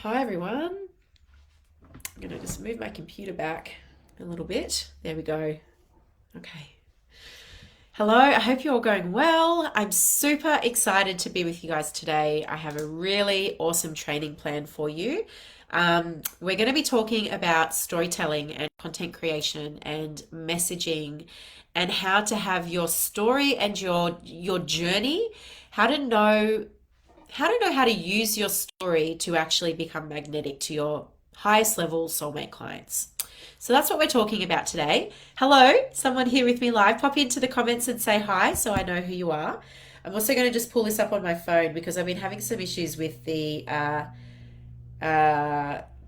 Hi everyone. I'm going to just move my computer back a little bit. There we go. Okay. Hello, I hope you're all going well. I'm super excited to be with you guys today. I have a really awesome training plan for you. We're going to be talking about storytelling and content creation and messaging and how to have your story and your journey, how to know how to use your story to actually become magnetic to your highest level soulmate clients. So that's what we're talking about today. Hello, someone here with me live. Pop into the comments and say hi so I know who you are. I'm also going to just pull this up on my phone because I've been having some issues with the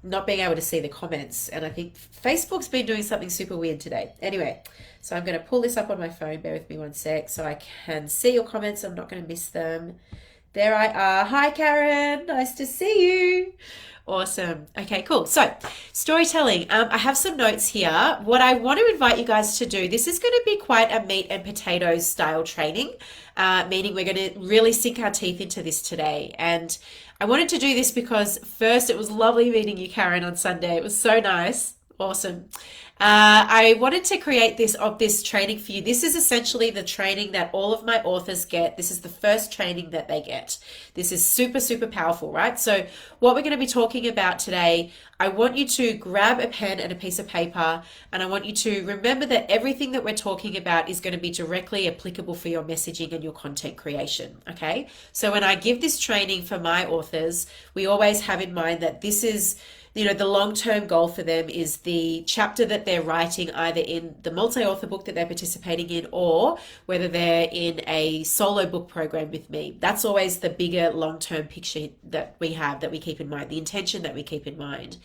not being able to see the comments. And I think Facebook's been doing something super weird today. Anyway, so I'm going to pull this up on my phone. Bear with me one sec so I can see your comments. I'm not going to miss them. There I are. Hi, Karen. Nice to see you. Awesome. Okay, cool. So, storytelling. I have some notes here. What I want to invite you guys to do, this is going to be quite a meat and potatoes style training, meaning we're going to really sink our teeth into this today. And I wanted to do this because first, it was lovely meeting you, Karen, on Sunday. It was so nice. Awesome. I wanted to create this training for you. This is essentially the training that all of my authors get. This is the first training that they get. This is super, super powerful, right? So what we're going to be talking about today, I want you to grab a pen and a piece of paper, and I want you to remember that everything that we're talking about is going to be directly applicable for your messaging and your content creation, okay? So when I give this training for my authors, we always have in mind that this is the long-term goal for them is the chapter that they're writing either in the multi-author book that they're participating in or whether they're in a solo book program with me. That's always the bigger long-term picture that we have, that we keep in mind, the intention that we keep in mind.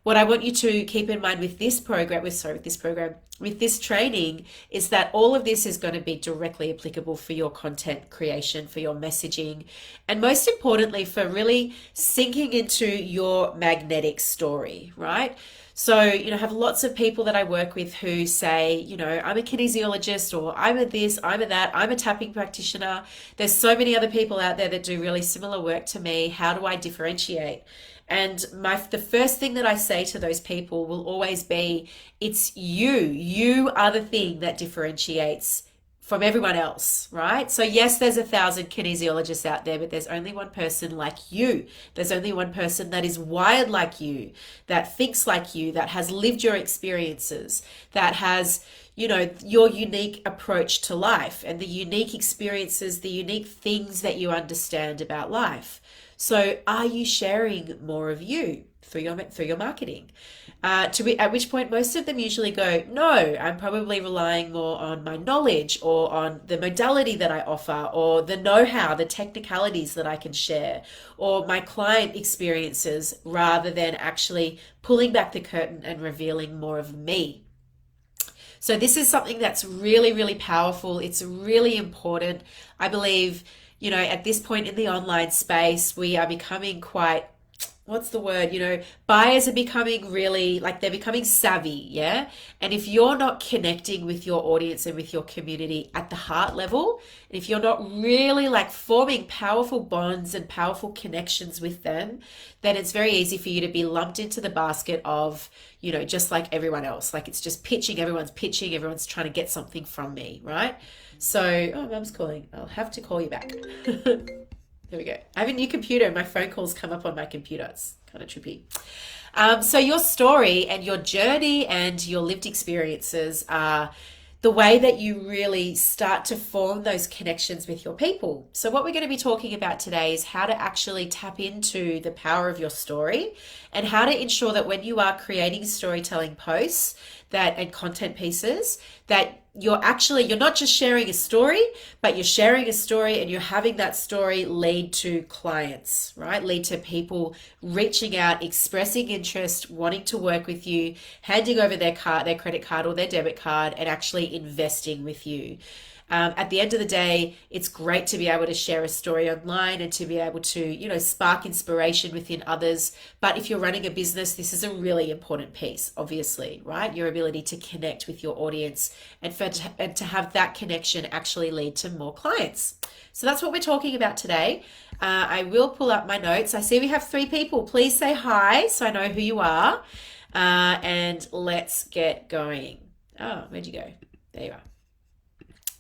What I want you to keep in mind with this training is that all of this is going to be directly applicable for your content creation, for your messaging, and most importantly, for really sinking into your magnetic story, right? So, I have lots of people that I work with who say, I'm a kinesiologist or I'm a this, I'm a that, I'm a tapping practitioner. There's so many other people out there that do really similar work to me. How do I differentiate? And the first thing that I say to those people will always be, it's you. You are the thing that differentiates from everyone else, right? So yes, there's 1,000 kinesiologists out there, but there's only one person like you. There's only one person that is wired like you, that thinks like you, that has lived your experiences, that has your unique approach to life and the unique experiences, the unique things that you understand about life. So are you sharing more of you through your marketing? At which point most of them usually go, no, I'm probably relying more on my knowledge or on the modality that I offer or the know-how, the technicalities that I can share or my client experiences rather than actually pulling back the curtain and revealing more of me. So this is something that's really, really powerful. It's really important. I believe, at this point in the online space, we are becoming quite, what's the word? Buyers are becoming really, they're becoming savvy, yeah? And if you're not connecting with your audience and with your community at the heart level, and if you're not really forming powerful bonds and powerful connections with them, then it's very easy for you to be lumped into the basket of, just like everyone else. It's just everyone's pitching, everyone's trying to get something from me, right? So, oh, Mum's calling. I'll have to call you back. There we go. I have a new computer and my phone calls come up on my computer. It's kind of trippy. So your story and your journey and your lived experiences are the way that you really start to form those connections with your people. So what we're going to be talking about today is how to actually tap into the power of your story and how to ensure that when you are creating storytelling posts and content pieces, that you're not just sharing a story, but you're sharing a story and you're having that story lead to clients, right? Lead to people reaching out, expressing interest, wanting to work with you, handing over their credit card or their debit card and actually investing with you. At the end of the day, it's great to be able to share a story online and to be able to, spark inspiration within others. But if you're running a business, this is a really important piece, obviously, right? Your ability to connect with your audience and to have that connection actually lead to more clients. So that's what we're talking about today. I will pull up my notes. I see we have 3 people. Please say hi so I know who you are. And let's get going. Oh, where'd you go? There you are.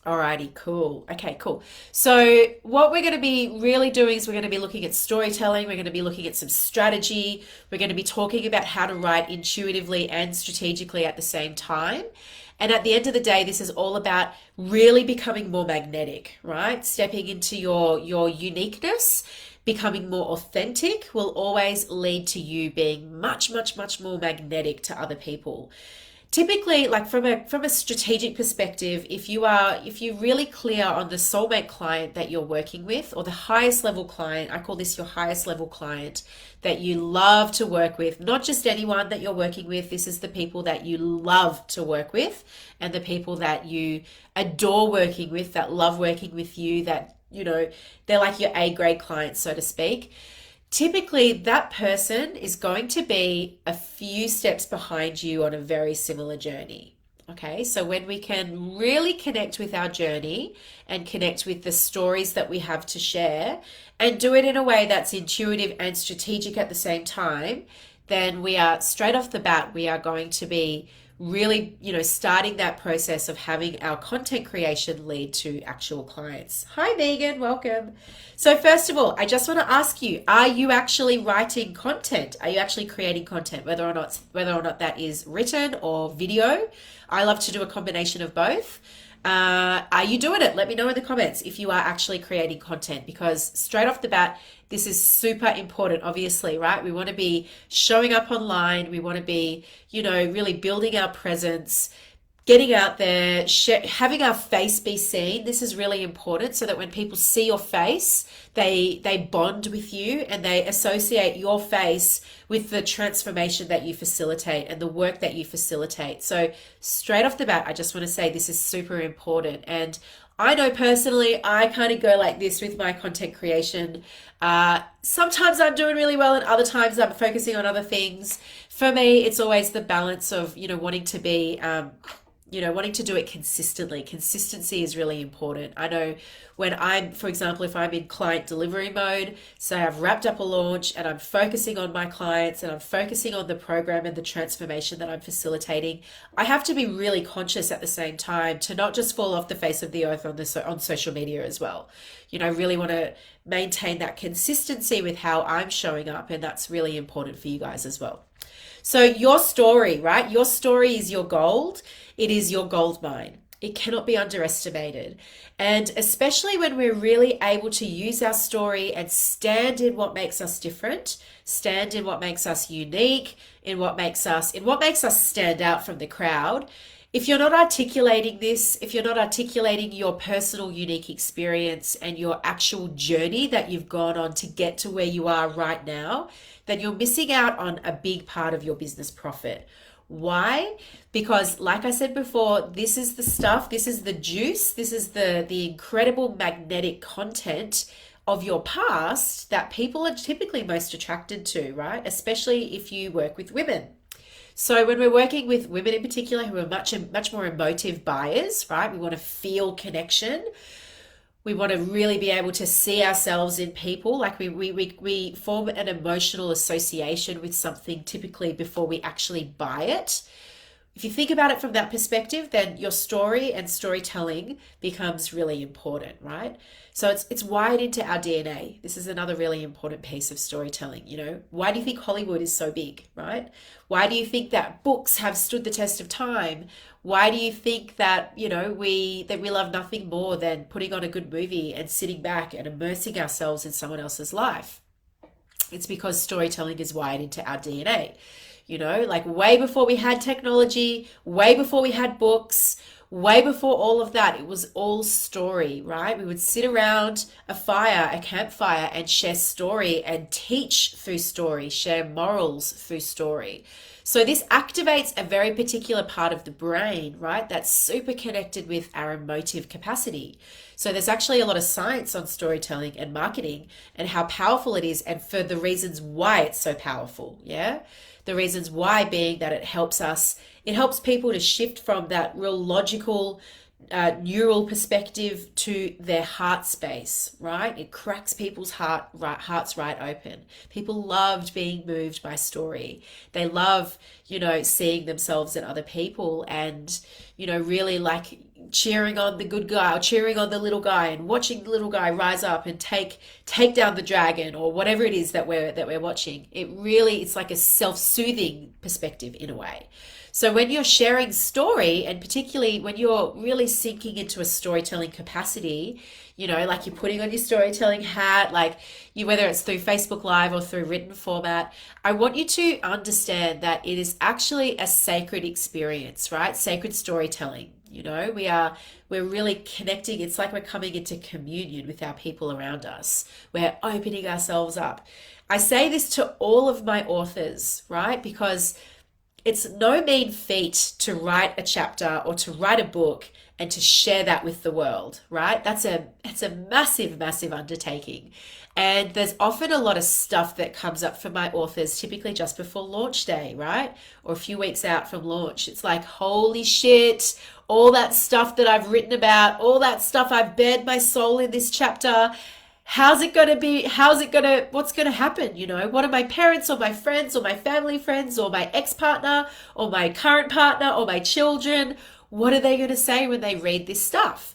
Alrighty, cool. Okay, cool. So what we're going to be really doing is we're going to be looking at storytelling. We're going to be looking at some strategy. We're going to be talking about how to write intuitively and strategically at the same time. And at the end of the day, this is all about really becoming more magnetic, right? Stepping into your uniqueness, becoming more authentic will always lead to you being much, much, much more magnetic to other people. Typically, like from a strategic perspective, if you're really clear on the soulmate client that you're working with, or the highest level client, I call this your highest level client that you love to work with, not just anyone that you're working with. This is the people that you love to work with and the people that you adore working with, that love working with you, that, they're like your A grade clients, so to speak. Typically, that person is going to be a few steps behind you on a very similar journey. Okay, so when we can really connect with our journey and connect with the stories that we have to share and do it in a way that's intuitive and strategic at the same time, then we are straight off the bat, we are going to be really, starting that process of having our content creation lead to actual clients. Hi, Megan, welcome. So first of all, I just want to ask you, are you actually writing content? Are you actually creating content, whether or not that is written or video? I love to do a combination of both. Are you doing it? Let me know in the comments if you are actually creating content, because straight off the bat, this is super important, obviously, right? We want to be showing up online. We want to be, really building our presence, getting out there, having our face be seen. This is really important so that when people see your face, they bond with you and they associate your face with the transformation that you facilitate and the work that you facilitate. So straight off the bat, I just want to say this is super important. And I know personally, I kind of go like this with my content creation. Sometimes I'm doing really well and other times I'm focusing on other things. For me, it's always the balance of, wanting to be, wanting to do it consistently. Consistency is really important. I know when for example, if I'm in client delivery mode, say I've wrapped up a launch and I'm focusing on my clients and I'm focusing on the program and the transformation that I'm facilitating, I have to be really conscious at the same time to not just fall off the face of the earth on social media as well. Really want to maintain that consistency with how I'm showing up, and that's really important for you guys as well. So your story, right? Your story is your gold. It is your gold mine. It cannot be underestimated. And especially when we're really able to use our story and stand in what makes us different, stand in what makes us unique, in what makes us stand out from the crowd. If you're not articulating this, if you're not articulating your personal unique experience and your actual journey that you've gone on to get to where you are right now, then you're missing out on a big part of your business profit. Why? Because like I said before, this is the stuff, this is the juice, this is the incredible magnetic content of your past that people are typically most attracted to, right? Especially if you work with women. So when we're working with women in particular who are much more emotive buyers, right? We want to feel connection. We want to really be able to see ourselves in people. Like we form an emotional association with something typically before we actually buy it. If you think about it from that perspective, then your story and storytelling becomes really important, right? So it's wired into our DNA. This is another really important piece of storytelling. Why do you think Hollywood is so big, right? Why do you think that books have stood the test of time? Why do you think that, we love nothing more than putting on a good movie and sitting back and immersing ourselves in someone else's life? It's because storytelling is wired into our DNA. Like way before we had technology, way before we had books, Way before all of that, it was all story, right? We would sit around a campfire, and share story and teach through story, share morals through story. So this activates a very particular part of the brain, right? That's super connected with our emotive capacity. So there's actually a lot of science on storytelling and marketing and how powerful it is, and for the reasons why it's so powerful. Yeah. The reasons why being that it helps people to shift from that real logical, neural perspective to their heart space, right? It cracks people's hearts right open. People loved being moved by story. They love, seeing themselves in other people, and, really like cheering on the good guy or cheering on the little guy, and watching the little guy rise up and take down the dragon, or whatever it is that we're watching. It's like a self-soothing perspective in a way. So when you're sharing story, and particularly when you're really sinking into a storytelling capacity, like you're putting on your storytelling hat, like whether it's through Facebook Live or through written format, I want you to understand that it is actually a sacred experience, right? Sacred storytelling. We're really connecting. It's like we're coming into communion with our people around us. We're opening ourselves up. I say this to all of my authors, right? Because it's no mean feat to write a chapter or to write a book and to share that with the world, right? It's a massive, massive undertaking. And there's often a lot of stuff that comes up for my authors, typically just before launch day, right? Or a few weeks out from launch. It's like, holy shit, all that stuff that I've written about, all that stuff I've bared my soul in this chapter. How's it going to be? What's going to happen? What are my parents or my friends or my family friends or my ex-partner or my current partner or my children? What are they going to say when they read this stuff?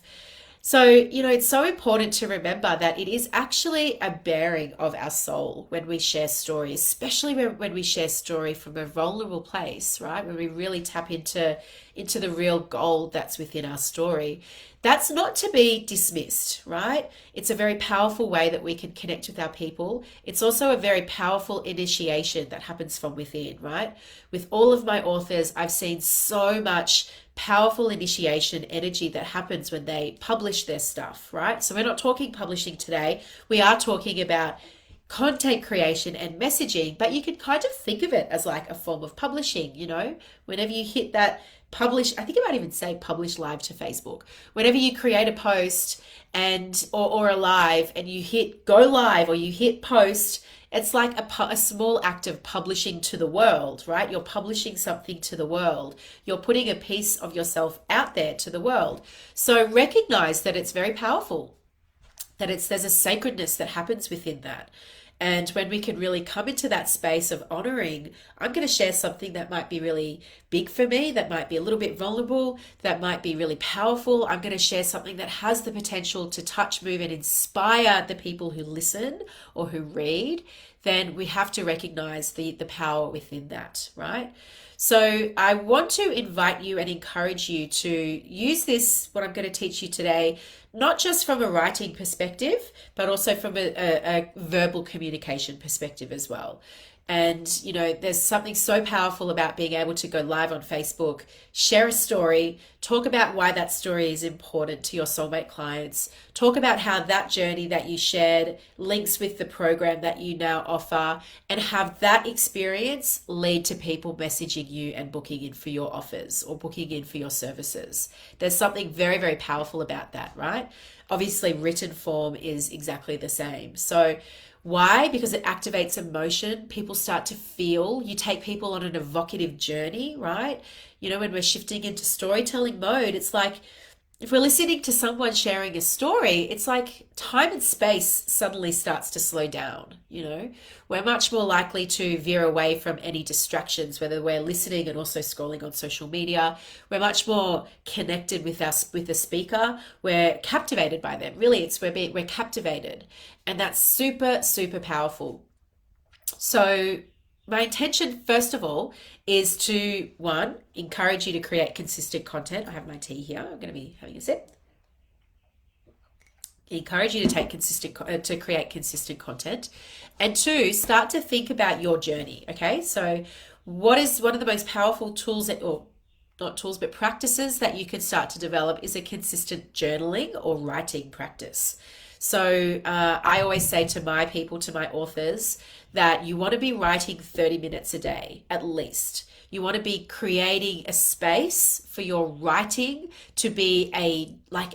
So, it's so important to remember that it is actually a bearing of our soul when we share story, especially when we share story from a vulnerable place, right? When we really tap into the real gold that's within our story. That's not to be dismissed, right? It's a very powerful way that we can connect with our people. It's also a very powerful initiation that happens from within, right? With all of my authors, I've seen so much powerful initiation energy that happens when they publish their stuff, right? So we're not talking publishing today. We are talking about content creation and messaging, but you can kind of think of it as like a form of publishing, whenever you hit that publish, I think I might even say publish live to Facebook. Whenever you create a post or a live, and you hit go live or you hit post, it's like a small act of publishing to the world, right? You're publishing something to the world. You're putting a piece of yourself out there to the world. So recognize that it's very powerful, that there's a sacredness that happens within that. And when we can really come into that space of honoring, I'm going to share something that might be really big for me, that might be a little bit vulnerable, that might be really powerful. I'm going to share something that has the potential to touch, move, and inspire the people who listen or who read. Then we have to recognize the power within that, right? So I want to invite you and encourage you to use this, what I'm going to teach you today, not just from a writing perspective, but also from a verbal communication perspective as well. And, there's something so powerful about being able to go live on Facebook, share a story, talk about why that story is important to your soulmate clients, talk about how that journey that you shared links with the program that you now offer, and have that experience lead to people messaging you and booking in for your offers or booking in for your services. There's something very, very powerful about that, right? Obviously, written form is exactly the same. So why? Because it activates emotion. People start to feel. You take people on an evocative journey, right? When we're shifting into storytelling mode, it's like if we're listening to someone sharing a story, it's like time and space suddenly starts to slow down. We're much more likely to veer away from any distractions, whether we're listening and also scrolling on social media. We're much more connected with the speaker. We're captivated by them. Really, we're captivated, and that's super, super powerful. So my intention, first of all, is to, one, encourage you to create consistent content. I have my tea here. I'm going to be having a sip. Encourage you to create consistent content. And two, start to think about your journey. Okay, so what is one of the most powerful tools not tools, but practices that you can start to develop is a consistent journaling or writing practice. So I always say to my people, to my authors, that you want to be writing 30 minutes a day at least. You want to be creating a space for your writing to be like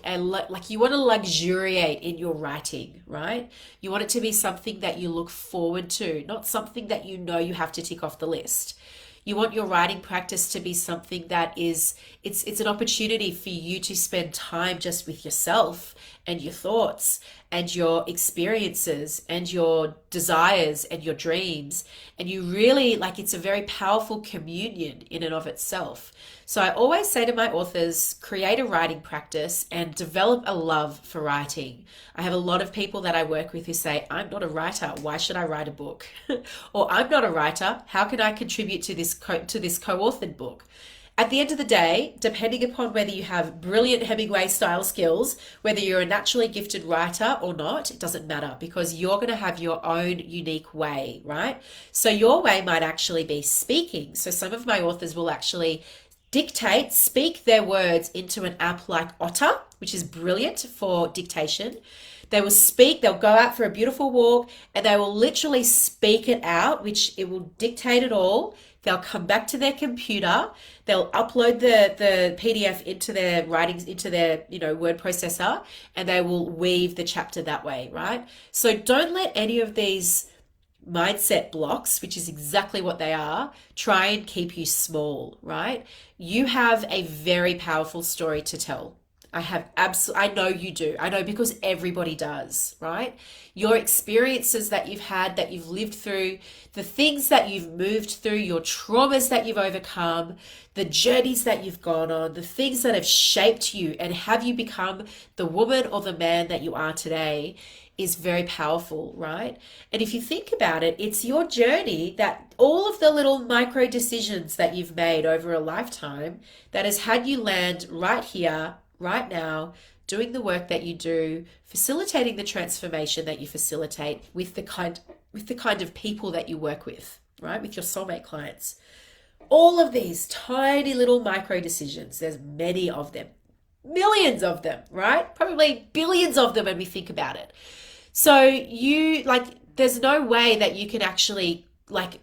you want to luxuriate in your writing, right? You want it to be something that you look forward to, not something that you know you have to tick off the list. You want your writing practice to be something that it's an opportunity for you to spend time just with yourself and your thoughts and your experiences and your desires and your dreams. And you really, like, it's a very powerful communion in and of itself. So I always say to my authors, create a writing practice and develop a love for writing. I have a lot of people that I work with who say, I'm not a writer. Why should I write a book? Or I'm not a writer. How can I contribute to this co-authored book? At the end of the day, depending upon whether you have brilliant Hemingway style skills, whether you're a naturally gifted writer or not, it doesn't matter, because you're going to have your own unique way, right? So your way might actually be speaking. So some of my authors will actually speak their words into an app like Otter, which is brilliant for dictation. They will speak, they'll go out for a beautiful walk, and they will literally speak it out, which it will dictate it all. They'll come back to their computer, they'll upload the PDF into their writings, into their, word processor, and they will weave the chapter that way, right? So don't let any of these mindset blocks, which is exactly what they are, try and keep you small, right? You have a very powerful story to tell. I know you do. I know, because everybody does, right? Your experiences that you've had, that you've lived through, the things that you've moved through, your traumas that you've overcome, the journeys that you've gone on, the things that have shaped you and have you become the woman or the man that you are today is very powerful, right? And if you think about it, it's your journey, that all of the little micro decisions that you've made over a lifetime that has had you land right here, right now, doing the work that you do, facilitating the transformation that you facilitate with the kind of people that you work with, right? With your soulmate clients. All of these tiny little micro decisions, there's many of them, millions of them, right? Probably billions of them when we think about it. So there's no way that you can actually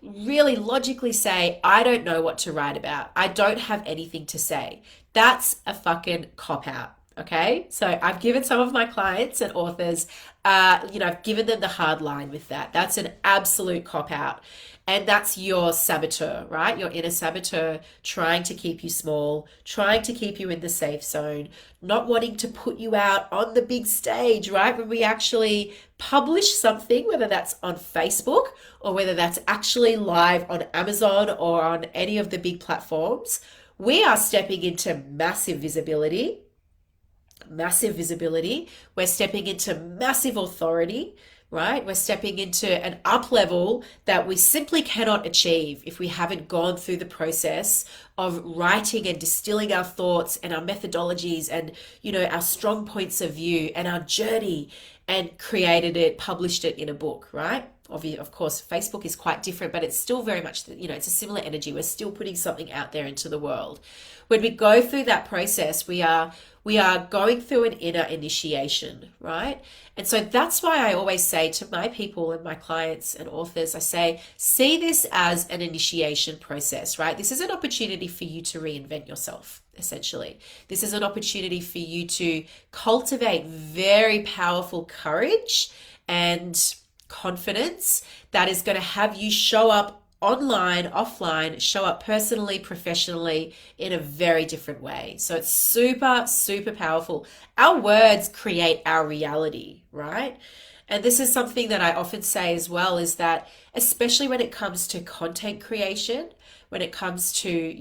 really logically say, I don't know what to write about. I don't have anything to say. That's a fucking cop-out, okay? So I've given some of my clients and authors, I've given them the hard line with that. That's an absolute cop-out. And that's your saboteur, right? Your inner saboteur trying to keep you small, trying to keep you in the safe zone, not wanting to put you out on the big stage, right? When we actually publish something, whether that's on Facebook or whether that's actually live on Amazon or on any of the big platforms, we are stepping into massive visibility. We're stepping into massive authority, right? We're stepping into an up level that we simply cannot achieve if we haven't gone through the process of writing and distilling our thoughts and our methodologies and, our strong points of view and our journey, and created it, published it in a book, right? Of course, Facebook is quite different, but it's still very much, it's a similar energy. We're still putting something out there into the world. When we go through that process, we are going through an inner initiation, right? And so that's why I always say to my people and my clients and authors, I say, see this as an initiation process, right? This is an opportunity for you to reinvent yourself, essentially. This is an opportunity for you to cultivate very powerful courage and confidence that is going to have you show up online, offline, show up personally, professionally in a very different way. So it's super, super powerful. Our words create our reality, right? And this is something that I often say as well, is that especially when it comes to content creation, when it comes to,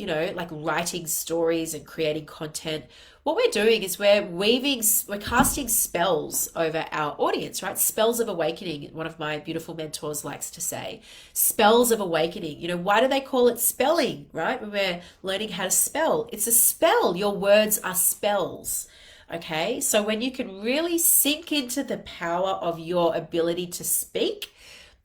writing stories and creating content, what we're doing is we're casting spells over our audience, right? Spells of awakening, one of my beautiful mentors likes to say. Spells of awakening. Why do they call it spelling, right? When we're learning how to spell, it's a spell. Your words are spells. Okay, so when you can really sink into the power of your ability to speak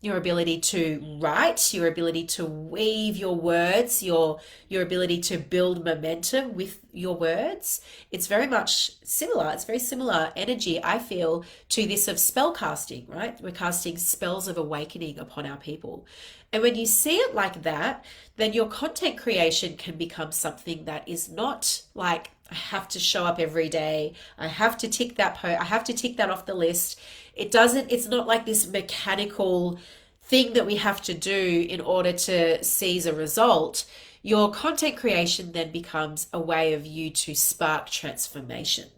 your ability to write, your ability to weave your words, your ability to build momentum with your words. It's very much similar. It's very similar energy, I feel, to this of spell casting, right? We're casting spells of awakening upon our people. And when you see it like that, then your content creation can become something that is not like, I have to show up every day. I have to tick that I have to tick that off the list. It's not like this mechanical thing that we have to do in order to seize a result. Your content creation then becomes a way of you to spark transformation,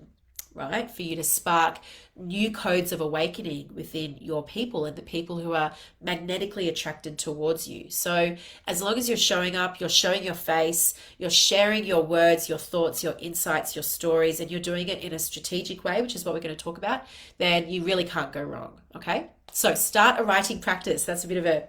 right? For you to spark new codes of awakening within your people and the people who are magnetically attracted towards you. So as long as you're showing up, you're showing your face, you're sharing your words, your thoughts, your insights, your stories, and you're doing it in a strategic way, which is what we're going to talk about, then you really can't go wrong. Okay. So start a writing practice. That's a bit of a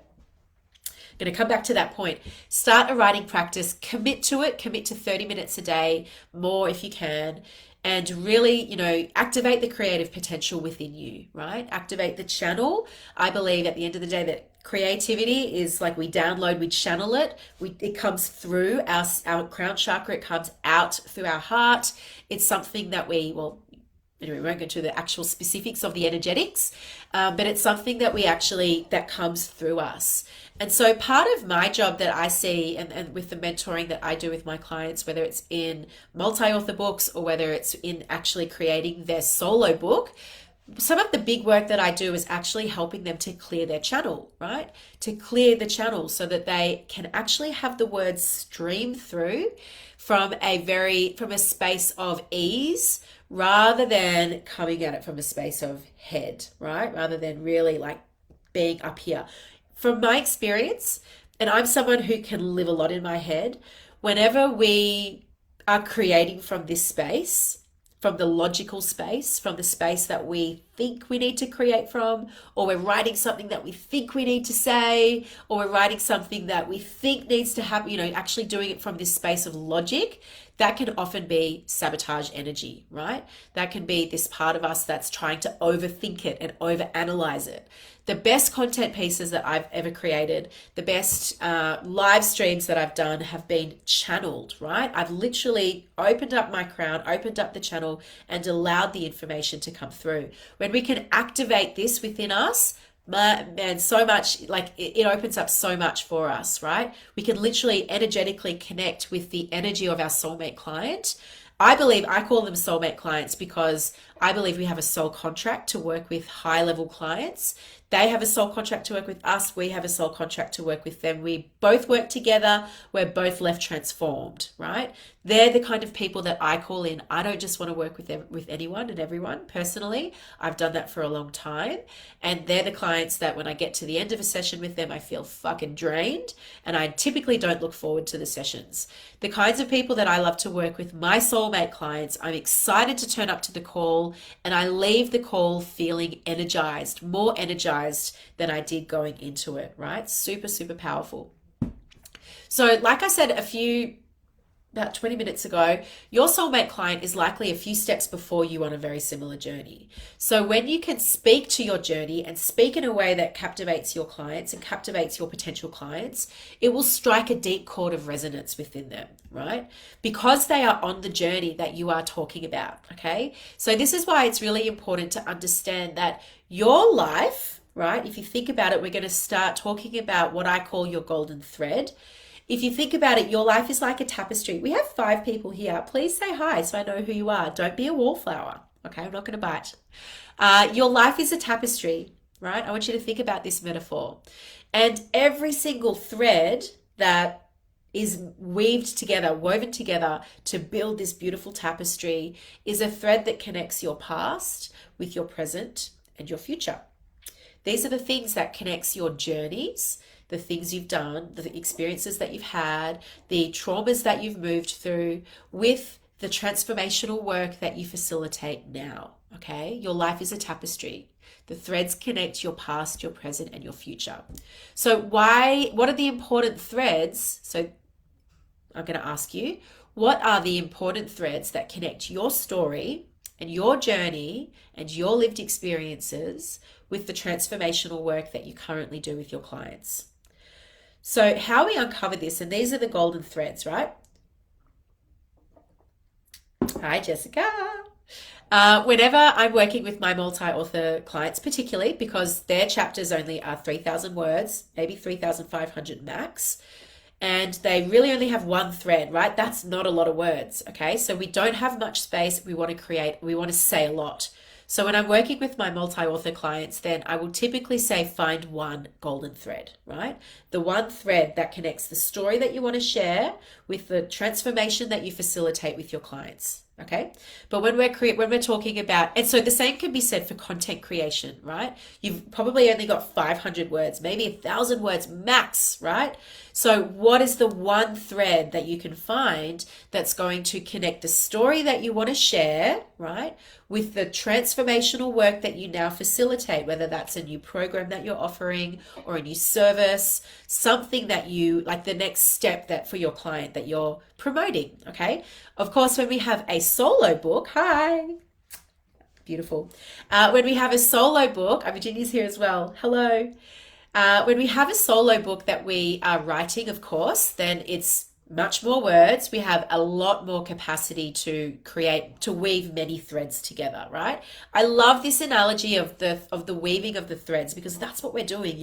going to come back to that point. Start a writing practice, commit to it, commit to 30 minutes a day, more if you can, and really, activate the creative potential within you, right? Activate the channel. I believe at the end of the day that creativity is like we download, we channel it. It comes through our crown chakra. It comes out through our heart. It's something that anyway, we won't go into the actual specifics of the energetics, but it's something that that comes through us. And so part of my job that I see and with the mentoring that I do with my clients, whether it's in multi-author books or whether it's in actually creating their solo book, some of the big work that I do is actually helping them to clear their channel, right? To clear the channel so that they can actually have the words stream through from a space of ease rather than coming at it from a space of head, right? Rather than really like being up here. From my experience, and I'm someone who can live a lot in my head, whenever we are creating from this space, from the logical space, from the space that we think we need to create from, or we're writing something that we think we need to say, or we're writing something that we think needs to happen, actually doing it from this space of logic, that can often be sabotage energy, right? That can be this part of us that's trying to overthink it and overanalyze it. The best content pieces that I've ever created, the best live streams that I've done have been channeled, right? I've literally opened up my crown, opened up the channel, and allowed the information to come through. When we can activate this within us, man, so much, like it opens up so much for us, right? We can literally energetically connect with the energy of our soulmate client. I call them soulmate clients because I believe we have a soul contract to work with high level clients. They have a soul contract to work with us. We have a soul contract to work with them. We both work together. We're both left transformed, right? They're the kind of people that I call in. I don't just want to work with anyone and everyone personally. I've done that for a long time. And they're the clients that when I get to the end of a session with them, I feel fucking drained. And I typically don't look forward to the sessions. The kinds of people that I love to work with, my soulmate clients, I'm excited to turn up to the call and I leave the call feeling energized, more energized than I did going into it, right? Super, super powerful. So like I said about 20 minutes ago, your soulmate client is likely a few steps before you on a very similar journey. So when you can speak to your journey and speak in a way that captivates your clients and captivates your potential clients, it will strike a deep chord of resonance within them, right? Because they are on the journey that you are talking about, okay? So this is why it's really important to understand that your life, right? If you think about it, we're going to start talking about what I call your golden thread. If you think about it, your life is like a tapestry. We have 5 people here. Please say hi so I know who you are. Don't be a wallflower. Okay, I'm not going to bite. Your life is a tapestry, right? I want you to think about this metaphor. And every single thread that is woven together to build this beautiful tapestry is a thread that connects your past with your present and your future. These are the things that connects your journeys, the things you've done, the experiences that you've had, the traumas that you've moved through with the transformational work that you facilitate now, okay? Your life is a tapestry. The threads connect your past, your present, and your future. So what are the important threads? So I'm going to ask you, what are the important threads that connect your story and your journey and your lived experiences with the transformational work that you currently do with your clients. So how we uncover this, and these are the golden threads, right? Hi, Jessica. Whenever I'm working with my multi-author clients, particularly because their chapters only are 3,000 words, maybe 3,500 max, and they really only have one thread, right? That's not a lot of words, okay? So we don't have much space. We want to say a lot. So when I'm working with my multi-author clients, then I will typically say find one golden thread, right? The one thread that connects the story that you want to share with the transformation that you facilitate with your clients. Okay. But when we're talking about, and so the same can be said for content creation, right? You've probably only got 500 words, maybe 1,000 words max, right? So what is the one thread that you can find that's going to connect the story that you want to share, right, with the transformational work that you now facilitate, whether that's a new program that you're offering or a new service, something that you like, the next step that for your client that you're promoting. Okay. Of course, when we have a solo book, hi, beautiful. When we have a solo book, Virginia's here as well. Hello. When we have a solo book that we are writing, of course, then it's much more words. We have a lot more capacity to weave many threads together, right? I love this analogy of the weaving of the threads, because that's what we're doing,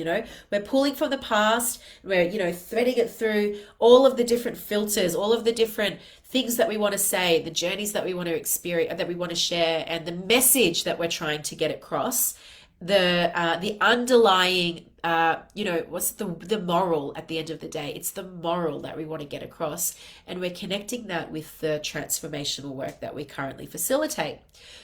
We're pulling from the past, we're, threading it through all of the different filters, all of the different things that we want to say, the journeys that we want to experience, that we want to share, and the message that we're trying to get across. The underlying, what's the moral at the end of the day? It's the moral that we want to get across, and we're connecting that with the transformational work that we currently facilitate.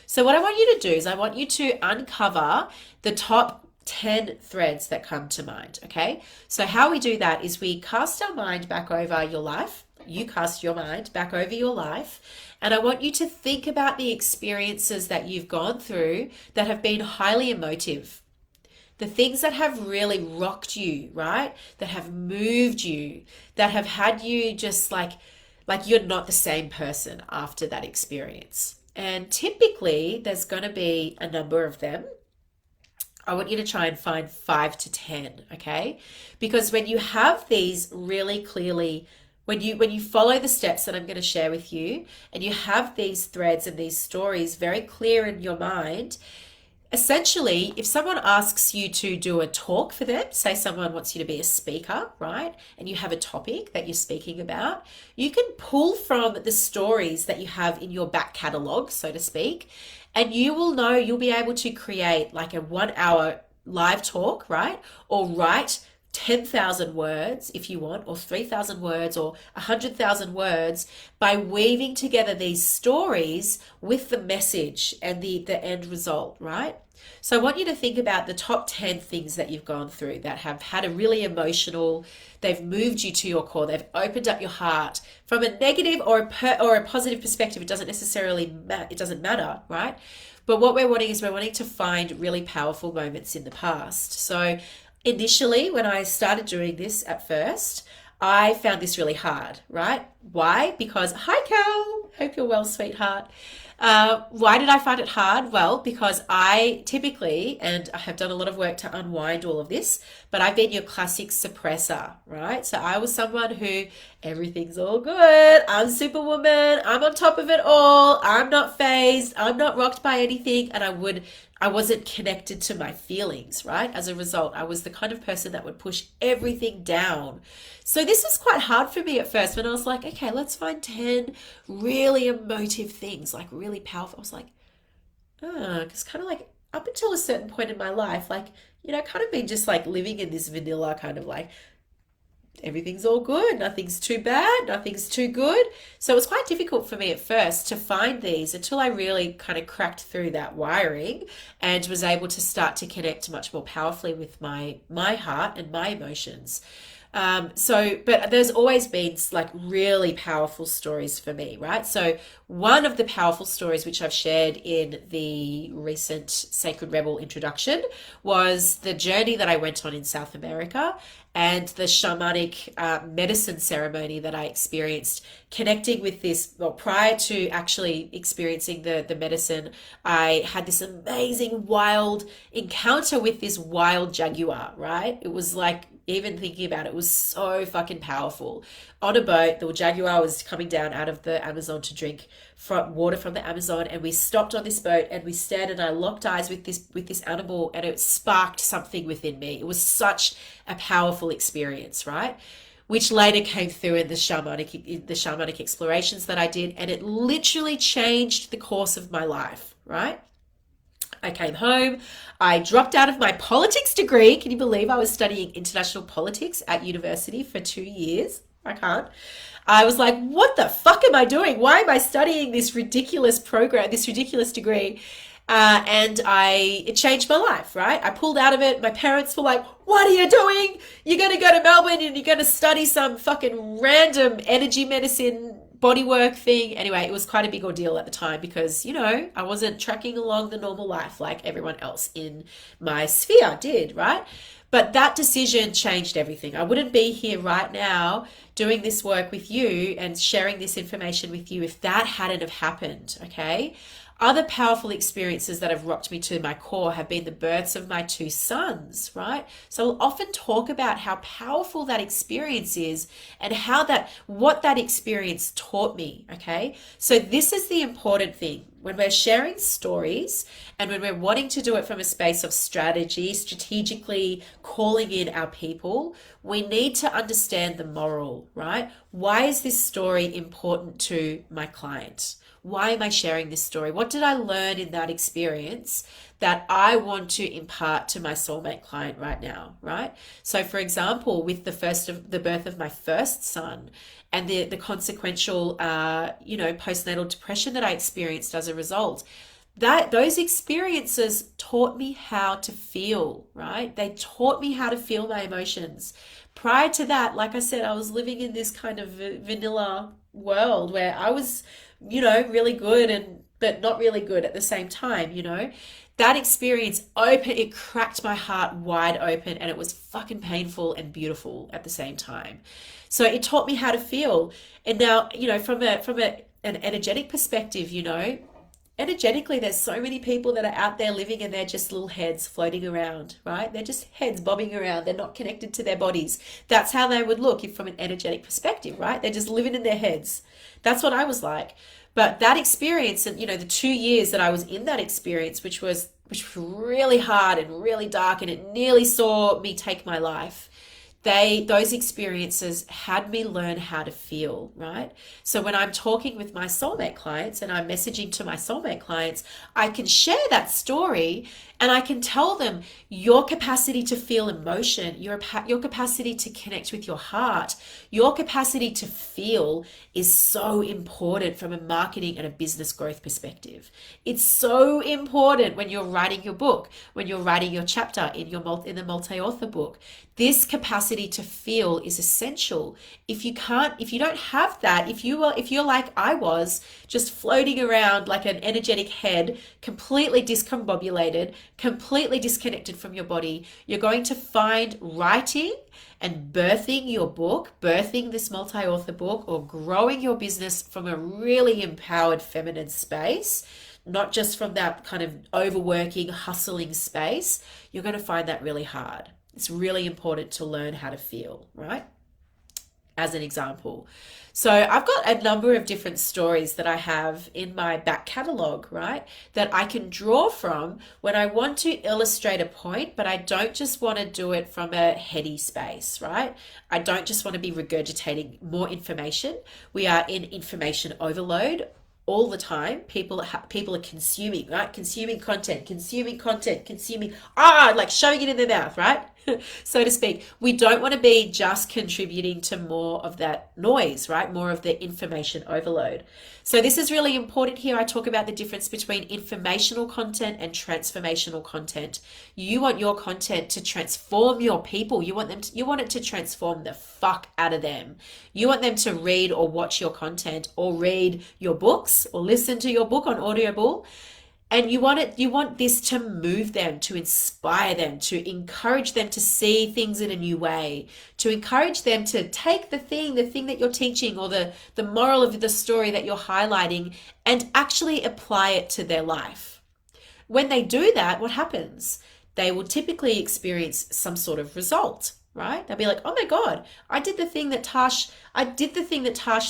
So what I want you to do is I want you to uncover the top 10 threads that come to mind, okay? So how we do that is we cast our mind back over your life. You cast your mind back over your life, and I want you to think about the experiences that you've gone through that have been highly emotive. The things that have really rocked you, right? That have moved you, that have had you just like you're not the same person after that experience. And typically there's going to be a number of them. I want you to try and find 5 to 10, okay? Because when you have these really clearly, when you follow the steps that I'm going to share with you, and you have these threads and these stories very clear in your mind, essentially, if someone asks you to do a talk for them, say someone wants you to be a speaker, right? And you have a topic that you're speaking about, you can pull from the stories that you have in your back catalog, so to speak, and you'll be able to create like a 1-hour live talk, right? Or write 10,000 words if you want, or 3,000 words, or 100,000 words, by weaving together these stories with the message and the end result, right? So I want you to think about the top 10 things that you've gone through that have had a really emotional, they've moved you to your core, they've opened up your heart from a negative or a positive perspective. It doesn't necessarily it doesn't matter, right? But what we're wanting to find really powerful moments in the past. So initially, when I started doing this at first, I found this really hard, right? Why? Because, hi, Cal. Hope you're well, sweetheart. Why did I find it hard? Well, because I typically, and I have done a lot of work to unwind all of this, but I've been your classic suppressor, right? So I was someone who, everything's all good. I'm Superwoman. I'm on top of it all. I'm not fazed. I'm not rocked by anything. And I wasn't connected to my feelings, right? As a result, I was the kind of person that would push everything down. So this was quite hard for me at first when I was like, okay, let's find 10 really emotive things, like really powerful. I was like, because kind of like up until a certain point in my life, like, kind of been just like living in this vanilla kind of like, everything's all good, nothing's too bad, nothing's too good. So it was quite difficult for me at first to find these until I really kind of cracked through that wiring and was able to start to connect much more powerfully with my heart and my emotions. But there's always been like really powerful stories for me, right? So one of the powerful stories which I've shared in the recent Sacred Rebel introduction was the journey that I went on in South America and the shamanic medicine ceremony that I experienced connecting with this. Well, prior to actually experiencing the medicine, I had this amazing wild encounter with this wild jaguar, right? It was like, even thinking about it, was so fucking powerful. On a boat, the jaguar was coming down out of the Amazon to drink water from the Amazon, and we stopped on this boat and we stared, and I locked eyes with this animal, and it sparked something within me. It was such a powerful experience, right? Which later came through in the shamanic explorations that I did, and it literally changed the course of my life, right? I came home. I dropped out of my politics degree. Can you believe I was studying international politics at university for 2 years? I can't. I was like, what the fuck am I doing? Why am I studying this ridiculous program, this ridiculous degree? It changed my life, right? I pulled out of it. My parents were like, what are you doing? You're going to go to Melbourne and you're going to study some fucking random energy medicine bodywork thing. Anyway, it was quite a big ordeal at the time because, I wasn't tracking along the normal life like everyone else in my sphere did, right? But that decision changed everything. I wouldn't be here right now doing this work with you and sharing this information with you if that hadn't have happened, okay? Other powerful experiences that have rocked me to my core have been the births of my 2 sons, right? So I'll often talk about how powerful that experience is and what that experience taught me, okay? So this is the important thing. When we're sharing stories and when we're wanting to do it from a space of strategy, strategically calling in our people, we need to understand the moral, right? Why is this story important to my client? Why am I sharing this story? What did I learn in that experience that I want to impart to my soulmate client right now, right? So for example, with the birth of my first son and the consequential, postnatal depression that I experienced as a result, those experiences taught me how to feel, right? They taught me how to feel my emotions. Prior to that, like I said, I was living in this kind of vanilla world where I was, really good but not really good at the same time, That experience it cracked my heart wide open, and it was fucking painful and beautiful at the same time. So it taught me how to feel. And now, from an energetic perspective, energetically, there's so many people that are out there living and they're just little heads floating around, right? They're just heads bobbing around. They're not connected to their bodies. That's how they would look if from an energetic perspective, right? They're just living in their heads. That's what I was like. But that experience and, the 2 years that I was in that experience, which was really hard and really dark, and it nearly saw me take my life. Those experiences had me learn how to feel, right? So when I'm talking with my soulmate clients and I'm messaging to my soulmate clients, I can share that story and I can tell them your capacity to feel emotion, your capacity to connect with your heart, your capacity to feel is so important from a marketing and a business growth perspective. It's so important when you're writing your book, when you're writing your chapter in the multi-author book. This capacity to feel is essential. If you don't have that, if you're like I was, just floating around like an energetic head, completely discombobulated, completely disconnected from your body, you're going to find writing and birthing your book, birthing this multi-author book, or growing your business from a really empowered feminine space, not just from that kind of overworking, hustling space, you're going to find that really hard. It's really important to learn how to feel, right? As an example. So I've got a number of different stories that I have in my back catalogue, right? That I can draw from when I want to illustrate a point, but I don't just want to do it from a heady space, right? I don't just want to be regurgitating more information. We are in information overload all the time. People are consuming, right? Consuming content, like shoving it in their mouth, right? so to speak. We don't want to be just contributing to more of that noise, right? More of the information overload. So this is really important here. I talk about the difference between informational content and transformational content. You want your content to transform your people. You want it to transform the fuck out of them. You want them to read or watch your content or read your books or listen to your book on Audible. And you want this to move them, to inspire them, to encourage them to see things in a new way, to encourage them to take the thing that you're teaching or the moral of the story that you're highlighting and actually apply it to their life. When they do that, what happens? They will typically experience some sort of result, right? They'll be like, oh my God, I did the thing that Tash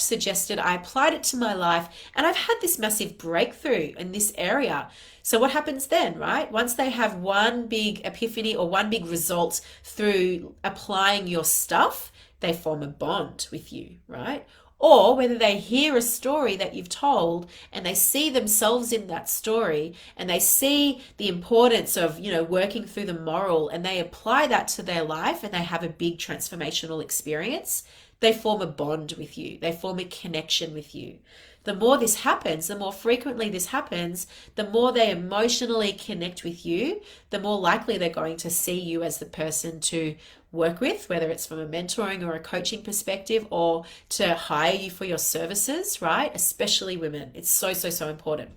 suggested. I applied it to my life and I've had this massive breakthrough in this area. So what happens then, right? Once they have one big epiphany or one big result through applying your stuff, they form a bond with you, right? Or whether they hear a story that you've told and they see themselves in that story and they see the importance of, working through the moral and they apply that to their life and they have a big transformational experience, they form a bond with you. They form a connection with you. The more this happens, the more frequently this happens, the more they emotionally connect with you, the more likely they're going to see you as the person to work with, whether it's from a mentoring or a coaching perspective or to hire you for your services, right? Especially women. It's so, so, so important.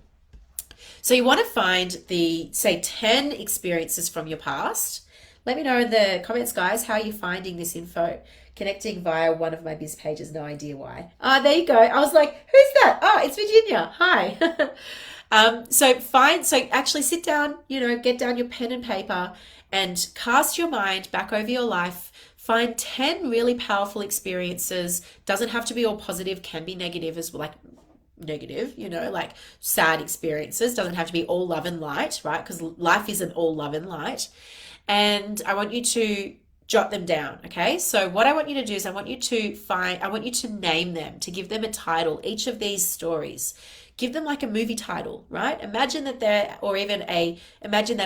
So you want to find say 10 experiences from your past. Let me know in the comments, guys, how you're finding this info. Connecting via one of my biz pages, no idea why. There you go. I was like, who's that? It's Virginia. Hi. So actually sit down, get down your pen and paper and cast your mind back over your life. Find 10 really powerful experiences. Doesn't have to be all positive, can be negative as well, like negative, like sad experiences. Doesn't have to be all love and light, right? Because life isn't all love and light. And I want you to jot them down, okay? So what I want you to do is I want you to name them, to give them a title, each of these stories. Give them like a movie title, right? Imagine that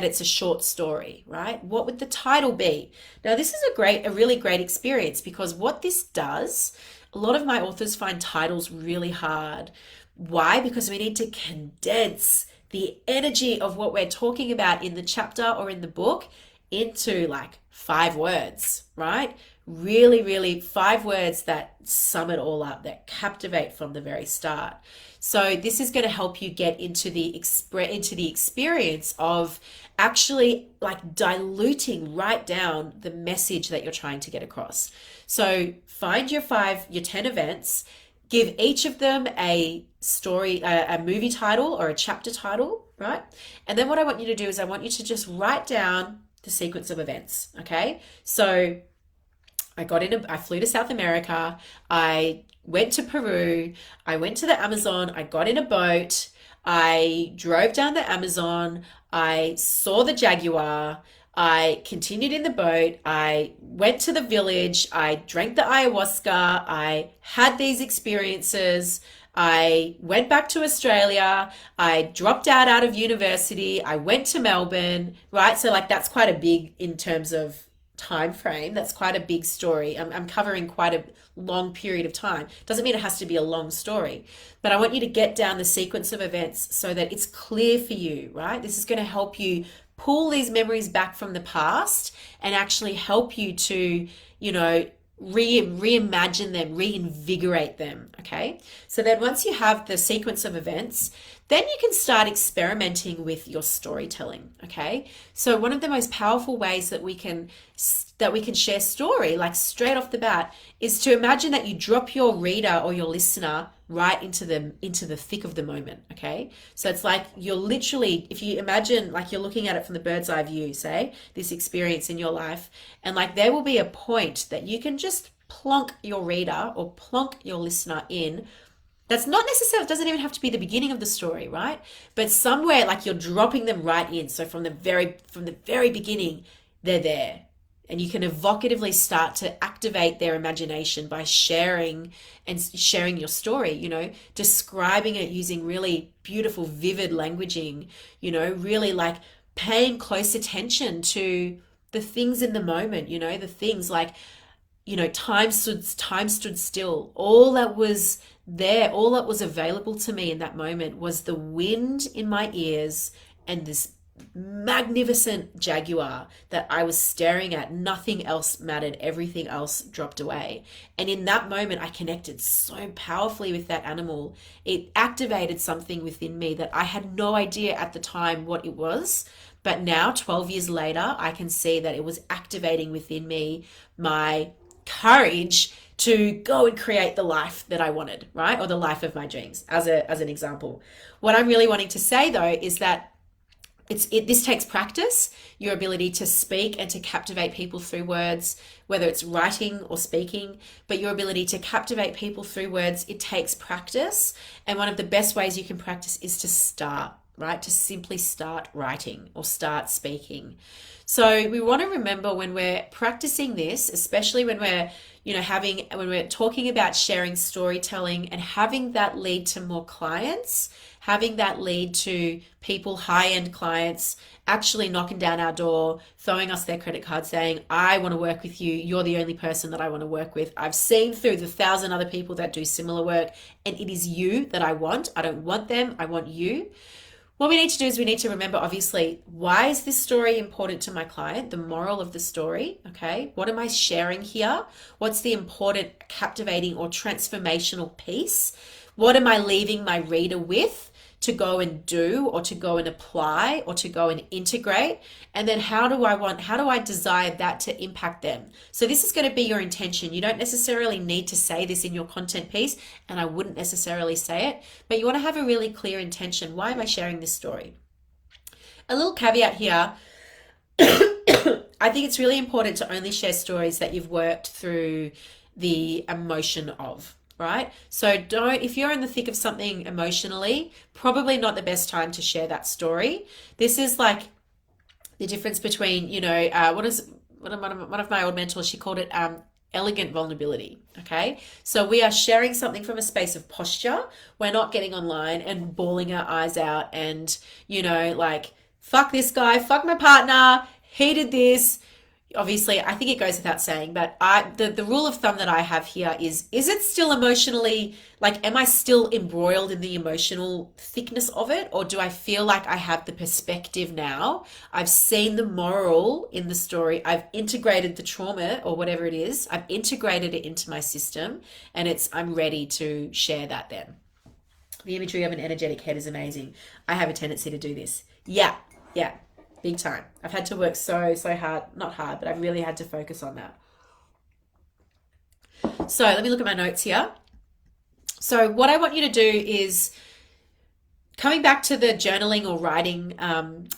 it's a short story, right? What would the title be? Now, this is a really great experience because what this does, a lot of my authors find titles really hard. Why? Because we need to condense the energy of what we're talking about in the chapter or in the book into like 5 words, right? Really, really 5 words that sum it all up, that captivate from the very start. So this is going to help you get into the experience of actually like diluting right down the message that you're trying to get across. So find your 10 events, give each of them a story, a movie title or a chapter title, right? And then what I want you to do is I want you to just write down the sequence of events, okay? So I flew to South America, I went to Peru, I went to the Amazon, I got in a boat, I drove down the Amazon, I saw the jaguar, I continued in the boat, I went to the village, I drank the ayahuasca, I had these experiences, I went back to Australia, I dropped out of university, I went to Melbourne, right? So like that's quite a big, in terms of time frame, that's quite a big story. I'm covering quite a long period of time. Doesn't mean it has to be a long story, but I want you to get down the sequence of events so that it's clear for you, right? This is going to help you pull these memories back from the past and actually help you to, reimagine them, reinvigorate them, okay? So then once you have the sequence of events, then you can start experimenting with your storytelling, okay? So one of the most powerful ways that we can share story, like straight off the bat, is to imagine that you drop your reader or your listener right into the thick of the moment, okay? So it's like you're literally, if you imagine like you're looking at it from the bird's eye view, say, this experience in your life, and like there will be a point that you can just plonk your reader or plonk your listener in. That's not necessarily, it doesn't even have to be the beginning of the story, right? But somewhere like you're dropping them right in. So from the very beginning, they're there. And you can evocatively start to activate their imagination by sharing your story, describing it using really beautiful, vivid languaging, really like paying close attention to the things in the moment, the things like, time stood still. All that was there, all that was available to me in that moment was the wind in my ears and this magnificent jaguar that I was staring at. Nothing else mattered. Everything else dropped away. And in that moment, I connected so powerfully with that animal. It activated something within me that I had no idea at the time what it was. But now, 12 years later, I can see that it was activating within me my courage to go and create the life that I wanted, right? Or the life of my dreams, as an example. What I'm really wanting to say though is that this takes practice, your ability to speak and to captivate people through words, whether it's writing or speaking, but your ability to captivate people through words, it takes practice. And one of the best ways you can practice is to start, right? To simply start writing or start speaking. So we want to remember when we're practicing this, especially when we're, when we're talking about sharing storytelling and having that lead to more clients, having that lead to people, high-end clients, actually knocking down our door, throwing us their credit card saying, I want to work with you. You're the only person that I want to work with. I've seen through the 1,000 other people that do similar work, and it is you that I want. I don't want them. I want you. What we need to do is we need to remember, obviously, why is this story important to my client? The moral of the story, okay? What am I sharing here? What's the important, captivating, or transformational piece? What am I leaving my reader with to go and do, or to go and apply, or to go and integrate? And then how do I desire that to impact them? So this is going to be your intention. You don't necessarily need to say this in your content piece, and I wouldn't necessarily say it, but you want to have a really clear intention. Why am I sharing this story? A little caveat here. I think it's really important to only share stories that you've worked through the emotion of. Right? So if you're in the thick of something emotionally, probably not the best time to share that story. This is like the difference between, one of my old mentors, she called it elegant vulnerability. Okay. So we are sharing something from a space of posture. We're not getting online and bawling our eyes out and, like, fuck this guy, fuck my partner, he did this. Obviously, I think it goes without saying, but the rule of thumb that I have here is it still emotionally, like, am I still embroiled in the emotional thickness of it? Or do I feel like I have the perspective now? I've seen the moral in the story. I've integrated the trauma or whatever it is. I've integrated it into my system, and I'm ready to share that then. The imagery of an energetic head is amazing. I have a tendency to do this. Yeah. Big time. I've had to work so hard, not hard, but I've really had to focus on that. So let me look at my notes here. So what I want you to do is, coming back to the journaling or writing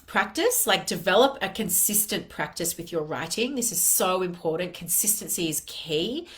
practice, like, develop a consistent practice with your writing. This is so important. Consistency is key.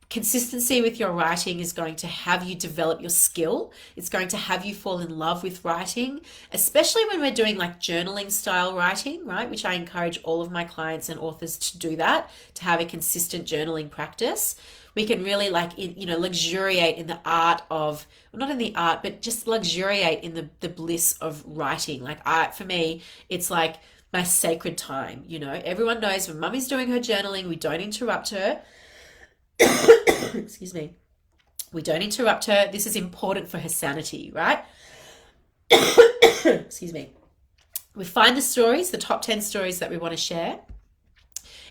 Consistency with your writing is going to have you develop your skill. It's going to have you fall in love with writing, especially when we're doing like journaling style writing, right? Which I encourage all of my clients and authors to do that, to have a consistent journaling practice. We can really luxuriate in the art of, well, not in the art, but just luxuriate in the bliss of writing. Like, for me, it's like my sacred time. Everyone knows when Mummy's doing her journaling, we don't interrupt her. Excuse me. We don't interrupt her. This is important for her sanity, right? Excuse me. We find the stories, the top 10 stories that we want to share.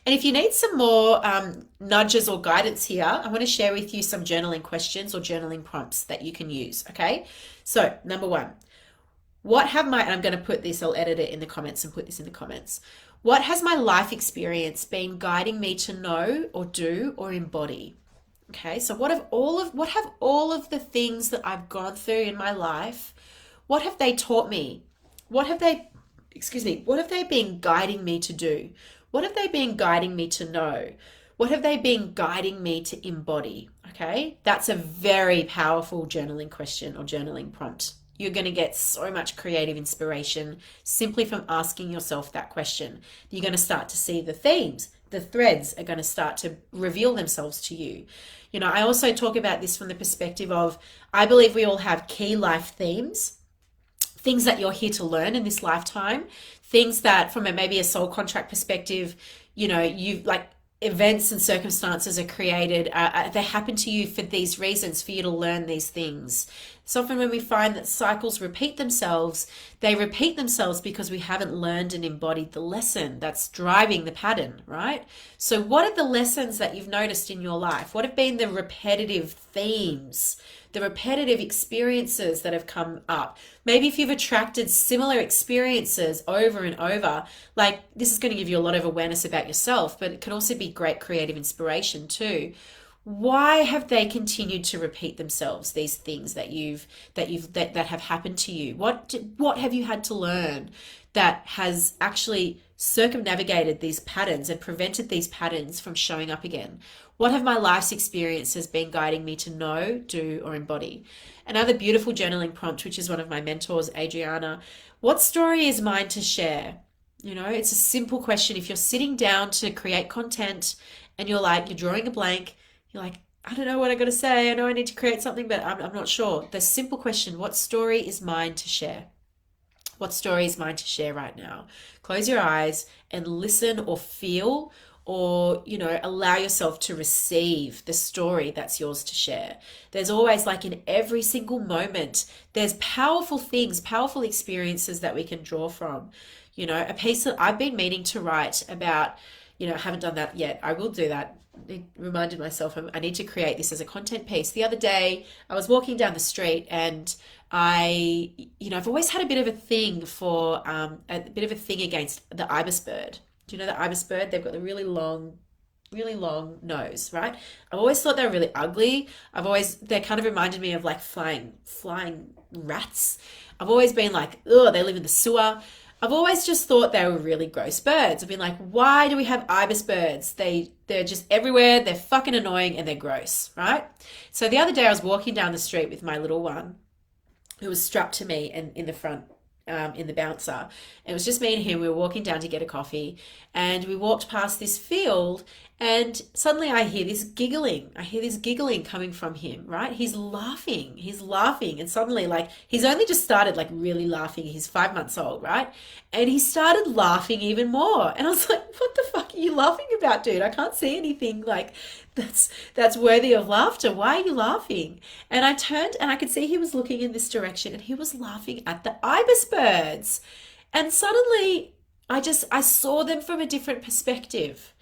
And if you need some more nudges or guidance here, I want to share with you some journaling questions or journaling prompts that you can use, okay? So, number one, and I'm going to put this, I'll edit it in the comments and put this in the comments. What has my life experience been guiding me to know or do or embody? Okay, so what have all of the things that I've gone through in my life, what have they taught me? What have they been guiding me to do? What have they been guiding me to know? What have they been guiding me to embody? Okay, that's a very powerful journaling question or journaling prompt. You're going to get so much creative inspiration simply from asking yourself that question. You're going to start to see the themes. The threads are going to start to reveal themselves to you. I also talk about this from the perspective of, I believe we all have key life themes, things that you're here to learn in this lifetime, things that from maybe a soul contract perspective, you like events and circumstances are created, they happen to you for these reasons, for you to learn these things. So often when we find that cycles repeat themselves, they repeat themselves because we haven't learned and embodied the lesson that's driving the pattern, right? So what are the lessons that you've noticed in your life? What have been the repetitive themes, the repetitive experiences that have come up? Maybe if you've attracted similar experiences over and over, like this is going to give you a lot of awareness about yourself, but it can also be great creative inspiration too. Why have they continued to repeat themselves, these things that have happened to you? What have you had to learn that has actually circumnavigated these patterns and prevented these patterns from showing up again? What have my life's experiences been guiding me to know, do, or embody? Another beautiful journaling prompt, which is one of my mentors, Adriana. What story is mine to share? It's a simple question. If you're sitting down to create content and you're drawing a blank, you're like, I don't know what I got to say. I know I need to create something, but I'm not sure. The simple question, what story is mine to share? What story is mine to share right now? Close your eyes and listen or feel or, allow yourself to receive the story that's yours to share. There's always, like in every single moment, there's powerful things, powerful experiences that we can draw from. A piece that I've been meaning to write about, I haven't done that yet. I will do that. I reminded myself I need to create this as a content piece. The other day, I was walking down the street and I've always had a bit of a thing for, a bit of a thing against the ibis bird. Do you know the ibis bird? They've got the really long nose, right? I've always thought they were really ugly. They kind of reminded me of like flying rats. I've always been like, oh, they live in the sewer. I've always just thought they were really gross birds. I've been like, why do we have ibis birds? They're just everywhere. They're fucking annoying and they're gross, right? So the other day I was walking down the street with my little one who was strapped to me and in the front, in the bouncer. It was just me and him. We were walking down to get a coffee and we walked past this field and suddenly I hear this giggling. Coming from him, right? He's laughing. And suddenly, like, he's only just started like really laughing. He's 5 months old, right? And he started laughing even more. And I was like, what the fuck are you laughing about, dude? I can't see anything like that's worthy of laughter. Why are you laughing? And I turned and I could see he was looking in this direction and he was laughing at the ibis birds. And suddenly I saw them from a different perspective.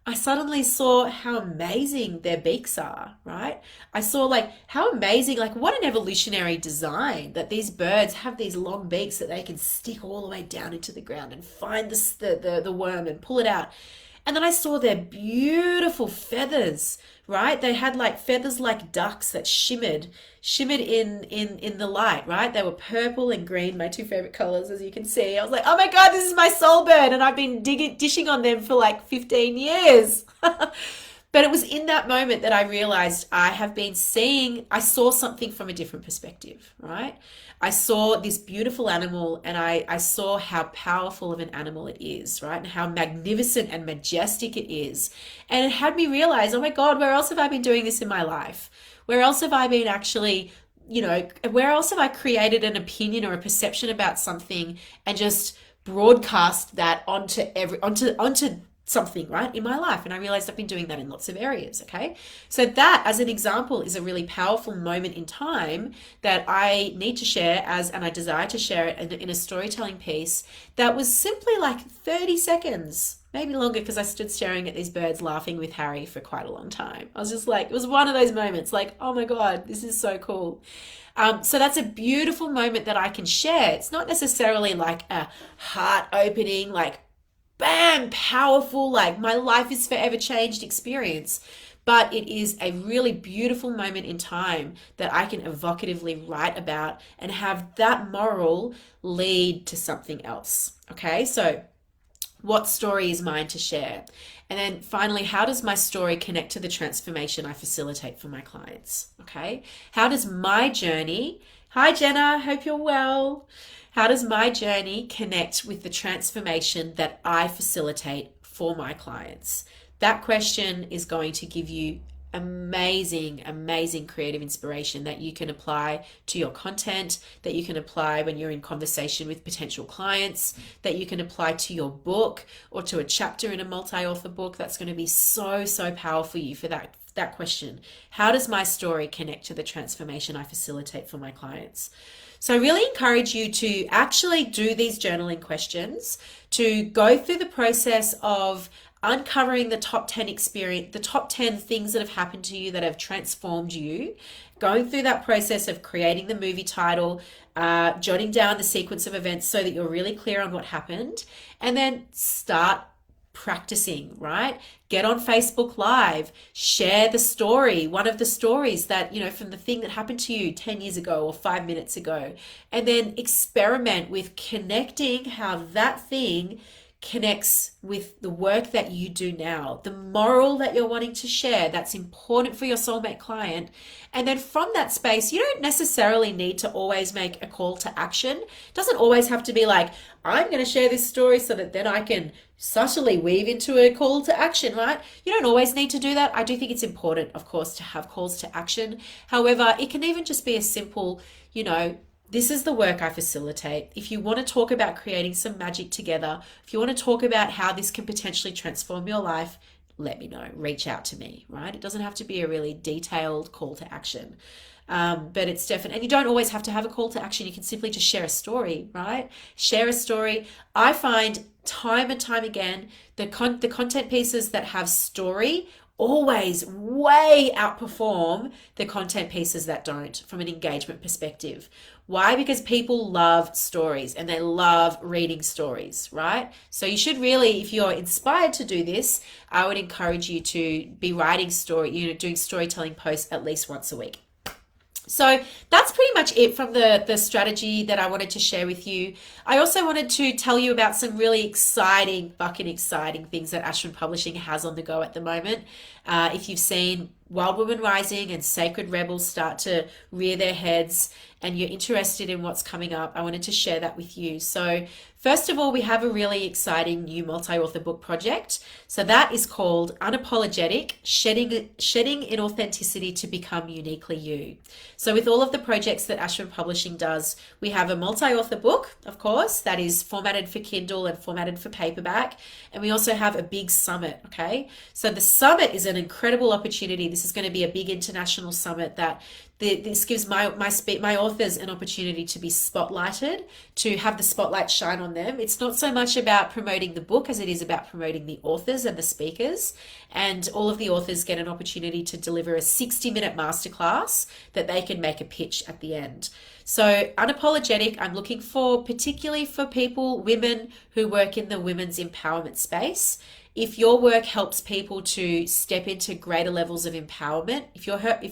I suddenly saw how amazing their beaks are, right? I saw like how amazing, like what an evolutionary design that these birds have these long beaks that they can stick all the way down into the ground and find the worm and pull it out. And then I saw their beautiful feathers, right? They had like feathers like ducks that shimmered in the light, right? They were purple and green, my two favorite colors, as you can see. I was like, oh my God, this is my soul bird. And I've been dishing on them for like 15 years. But it was in that moment that I realized I saw something from a different perspective, right? I saw this beautiful animal and I saw how powerful of an animal it is, right? And how magnificent and majestic it is. And it had me realize, oh my God, where else have I been doing this in my life? Where else have I been actually, where else have I created an opinion or a perception about something and just broadcast that onto something, right, in my life? And I realized I've been doing that in lots of areas, okay? So that, as an example, is a really powerful moment in time that I need to share and I desire to share it in a storytelling piece that was simply like 30 seconds, maybe longer, because I stood staring at these birds laughing with Harry for quite a long time. I was just like, it was one of those moments like, oh my God, this is so cool. So that's a beautiful moment that I can share. It's not necessarily like a heart-opening, like, bam, powerful, like my life is forever changed experience. But it is a really beautiful moment in time that I can evocatively write about and have that moral lead to something else. Okay, so what story is mine to share? And then finally, how does my story connect to the transformation I facilitate for my clients? Okay, how does my journey, hi Jenna, hope you're well. How does my journey connect with the transformation that I facilitate for my clients? That question is going to give you amazing, amazing creative inspiration that you can apply to your content, that you can apply when you're in conversation with potential clients, that you can apply to your book or to a chapter in a multi-author book. That's going to be so, so powerful for you for that question. How does my story connect to the transformation I facilitate for my clients? So I really encourage you to actually do these journaling questions, to go through the process of uncovering the top 10 the top 10 things that have happened to you that have transformed you, going through that process of creating the movie title, jotting down the sequence of events so that you're really clear on what happened, and then start practicing, right? Get on Facebook Live, share the story, one of the stories that, from the thing that happened to you 10 years ago or 5 minutes ago, and then experiment with connecting how that thing connects with the work that you do now, the moral that you're wanting to share that's important for your soulmate client. And then from that space, you don't necessarily need to always make a call to action. It doesn't always have to be like, I'm going to share this story so that then I can subtly weave into a call to action, right? You don't always need to do that. I do think it's important, of course, to have calls to action. However, it can even just be a simple, this is the work I facilitate. If you want to talk about creating some magic together, if you want to talk about how this can potentially transform your life, let me know. Reach out to me, right? It doesn't have to be a really detailed call to action. But it's definitely, and you don't always have to have a call to action. You can simply just share a story, right? Share a story. I find time and time again, the content pieces that have story always way outperform the content pieces that don't from an engagement perspective. Why? Because people love stories and they love reading stories, right? So you should really, if you're inspired to do this, I would encourage you to be writing doing storytelling posts at least once a week. So that's pretty much it from the strategy that I wanted to share with you. I also wanted to tell you about some really fucking exciting things that Ashwin Publishing has on the go at the moment. If you've seen Wild Woman Rising and Sacred Rebels start to rear their heads and you're interested in what's coming up, I wanted to share that with you. So first of all, we have a really exciting new multi-author book project. So that is called Unapologetic, Shedding Inauthenticity to Become Uniquely You. So with all of the projects that Ashwin Publishing does, we have a multi-author book, of course, that is formatted for Kindle and formatted for paperback. And we also have a big summit, okay? So the summit is an incredible opportunity. This is going to be a big international summit that this gives my authors an opportunity to be spotlighted, to have the spotlight shine on them. It's not so much about promoting the book as it is about promoting the authors and the speakers. And all of the authors get an opportunity to deliver a 60-minute masterclass that they can make a pitch at the end. So Unapologetic, I'm looking for particularly for people, women who work in the women's empowerment space. If your work helps people to step into greater levels of empowerment, if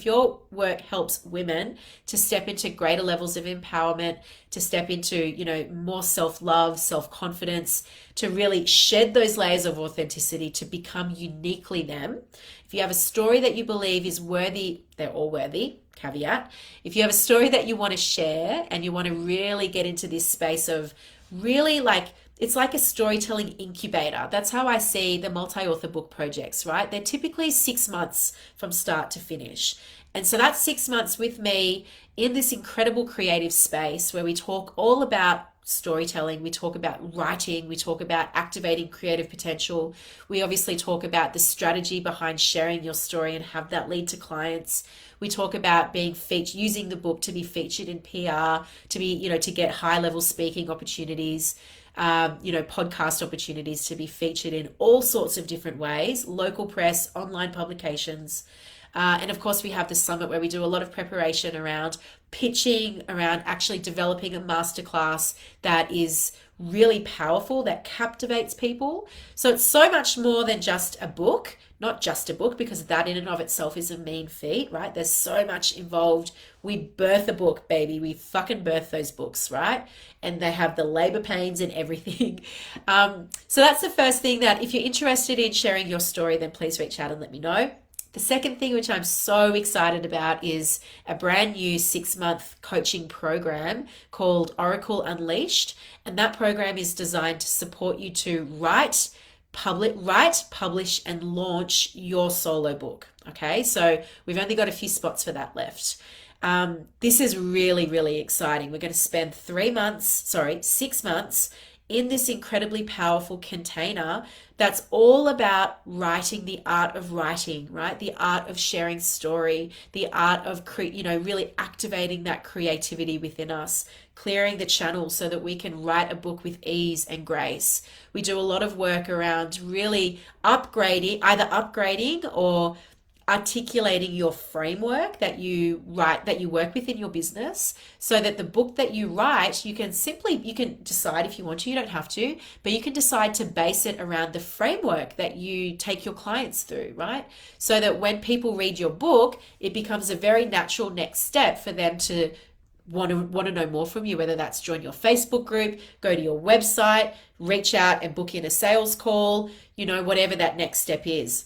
your work helps women to step into greater levels of empowerment, to step into, more self-love, self-confidence, to really shed those layers of authenticity, to become uniquely them. If you have a story that you believe is worthy, they're all worthy, caveat. If you have a story that you want to share and you want to really get into this space of really it's like a storytelling incubator. That's how I see the multi-author book projects, right? They're typically 6 months from start to finish. And so that's 6 months with me in this incredible creative space where we talk all about storytelling, we talk about writing, we talk about activating creative potential. We obviously talk about the strategy behind sharing your story and have that lead to clients. We talk about being using the book to be featured in PR, to be, to get high-level speaking opportunities. Podcast opportunities to be featured in all sorts of different ways, local press, online publications. And of course, we have the summit where we do a lot of preparation around pitching, around actually developing a masterclass that is really powerful, that captivates people. So it's so much more than just a book, not just a book, because that in and of itself is a mean feat, right? There's so much involved. We birth a book, baby. We fucking birth those books, right? And they have the labor pains and everything. So that's the first thing, that if you're interested in sharing your story, then please reach out and let me know. The second thing, which I'm so excited about, is a brand new 6-month coaching program called Oracle Unleashed. And that program is designed to support you to write, write, publish, and launch your solo book. Okay, so we've only got a few spots for that left. This is really, really exciting. We're going to spend 6 months in this incredibly powerful container that's all about writing, the art of writing, right? The art of sharing story, the art of really activating that creativity within us, clearing the channel so that we can write a book with ease and grace. We do a lot of work around really either upgrading or articulating your framework that you work with in your business, so that the book that you write, you can decide if you want to, you don't have to, but you can decide to base it around the framework that you take your clients through, right? So that when people read your book, it becomes a very natural next step for them to want to know more from you, whether that's join your Facebook group, go to your website, reach out and book in a sales call, whatever that next step is.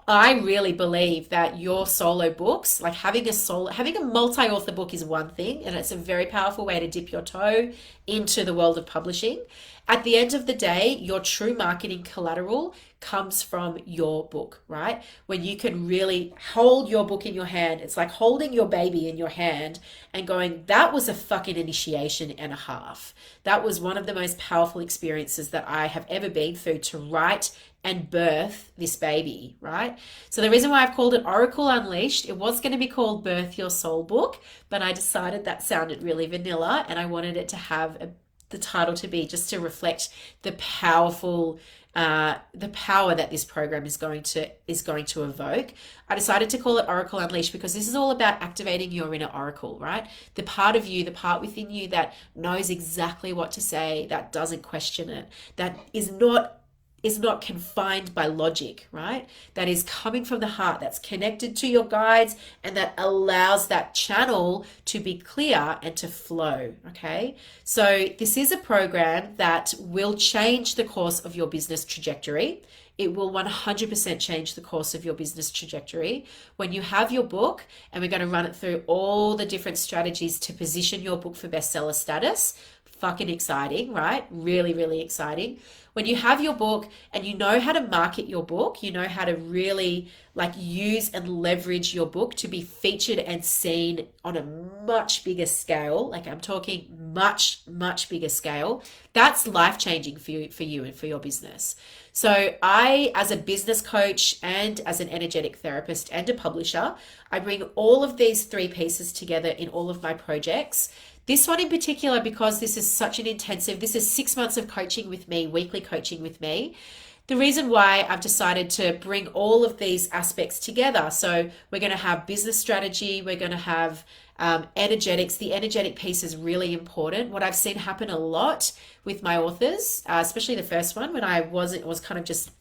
I really believe that your solo books, like having a multi-author book is one thing, and it's a very powerful way to dip your toe into the world of publishing. At the end of the day, your true marketing collateral comes from your book, right? When you can really hold your book in your hand, it's like holding your baby in your hand and going, that was a fucking initiation and a half. That was one of the most powerful experiences that I have ever been through, to write and birth this baby, right? So the reason why I've called it Oracle Unleashed, it was going to be called Birth Your Soul Book, but I decided that sounded really vanilla, and I wanted it to have the title to be just to reflect the power that this program is going to evoke. I decided to call it Oracle Unleashed because this is all about activating your inner oracle, right? The part of you, the part within you that knows exactly what to say, that doesn't question it, that is not confined by logic, right? That is coming from the heart, that's connected to your guides, and that allows that channel to be clear and to flow, okay? So this is a program that will change the course of your business trajectory. It will 100% change the course of your business trajectory. When you have your book, and we're going to run it through all the different strategies to position your book for bestseller status, fucking exciting, right? Really, really exciting. When you have your book and you know how to market your book, you know how to really use and leverage your book to be featured and seen on a much bigger scale, like I'm talking much, much bigger scale, that's life-changing for you and for your business. So I, as a business coach and as an energetic therapist and a publisher, I bring all of these three pieces together in all of my projects. This one in particular, because this is 6 months of coaching with me, weekly coaching with me. The reason why I've decided to bring all of these aspects together. So we're going to have business strategy, we're going to have energetics. The energetic piece is really important. What I've seen happen a lot with my authors, especially the first one, when it was kind of just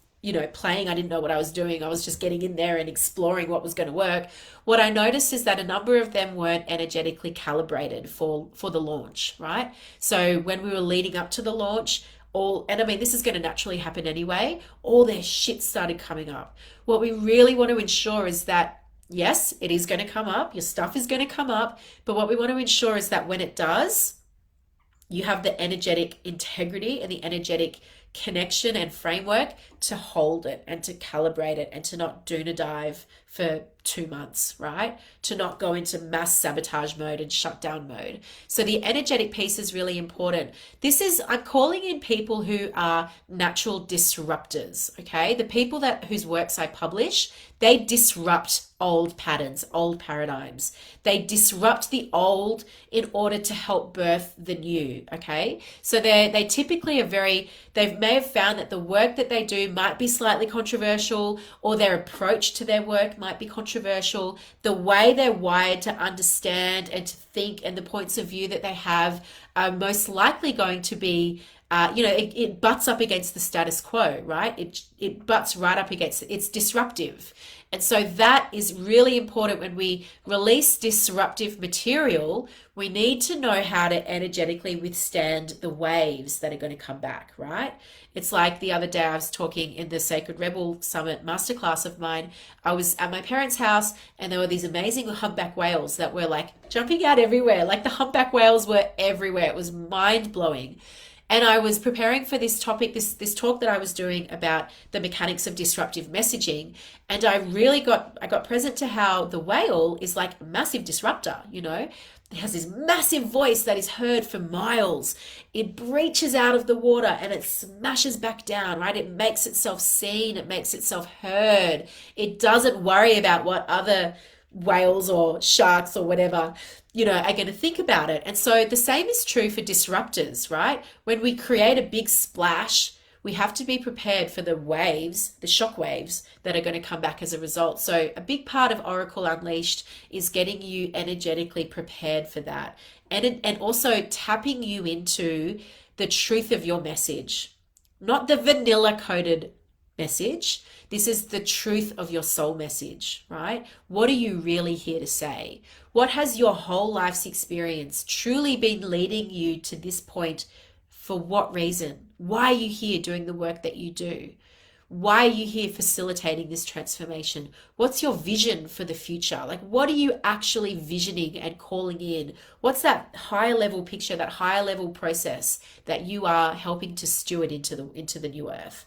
playing, I didn't know what I was doing. I was just getting in there and exploring what was going to work. What I noticed is that a number of them weren't energetically calibrated for the launch, right? So when we were leading up to the launch, this is going to naturally happen anyway, all their shit started coming up. What we really want to ensure is that, yes, it is going to come up. Your stuff is going to come up. But what we want to ensure is that when it does, you have the energetic integrity and the energetic connection and framework to hold it and to calibrate it and to not do a dive for 2 months, right? To not go into mass sabotage mode and shutdown mode. So the energetic piece is really important. I'm calling in people who are natural disruptors, okay? The people whose works I publish, they disrupt old patterns, old paradigms. They disrupt the old in order to help birth the new, okay? So they typically they may have found that the work that they do might be slightly controversial, or their approach to their work might be controversial. The way they're wired to understand and to think and the points of view that they have are most likely going to be it butts up against the status quo, right? It butts right up against it. It's disruptive. And so that is really important. When we release disruptive material, we need to know how to energetically withstand the waves that are going to come back, right? It's like the other day I was talking in the Sacred Rebel Summit masterclass of mine. I was at my parents' house and there were these amazing humpback whales that were jumping out everywhere. The humpback whales were everywhere. It was mind blowing. And I was preparing for this topic, this talk that I was doing about the mechanics of disruptive messaging, and I got present to how the whale is like a massive disruptor, you know. It has this massive voice that is heard for miles. It breaches out of the water and it smashes back down, right? It makes itself seen, it makes itself heard. It doesn't worry about what other whales or sharks or whatever, you know, are going to think about it. And so the same is true for disruptors, right? When we create a big splash, we have to be prepared for the waves, the shock waves that are going to come back as a result. So a big part of Oracle Unleashed is getting you energetically prepared for that, and also tapping you into the truth of your message, not the vanilla coded message. This is the truth of your soul message, right? What are you really here to say? What has your whole life's experience truly been leading you to this point? For what reason? Why are you here doing the work that you do? Why are you here facilitating this transformation? What's your vision for the future? Like, what are you actually visioning and calling in? What's that higher level picture, that higher level process that you are helping to steward into the new earth?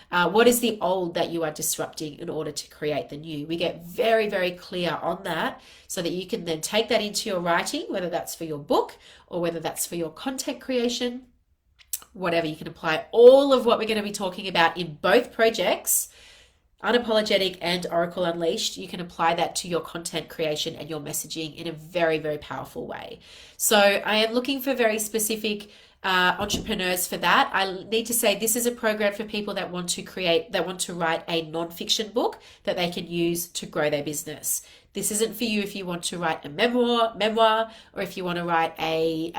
What is the old that you are disrupting in order to create the new? We get very, very clear on that so that you can then take that into your writing, whether that's for your book or whether that's for your content creation. Whatever, you can apply all of what we're going to be talking about in both projects, Unapologetic and Oracle Unleashed. You can apply that to your content creation and your messaging in a very, very powerful way. So I am looking for very specific entrepreneurs for that. I need to say this is a program for people that want to write a non-fiction book that they can use to grow their business. This isn't for you if you want to write a memoir, or if you want to write a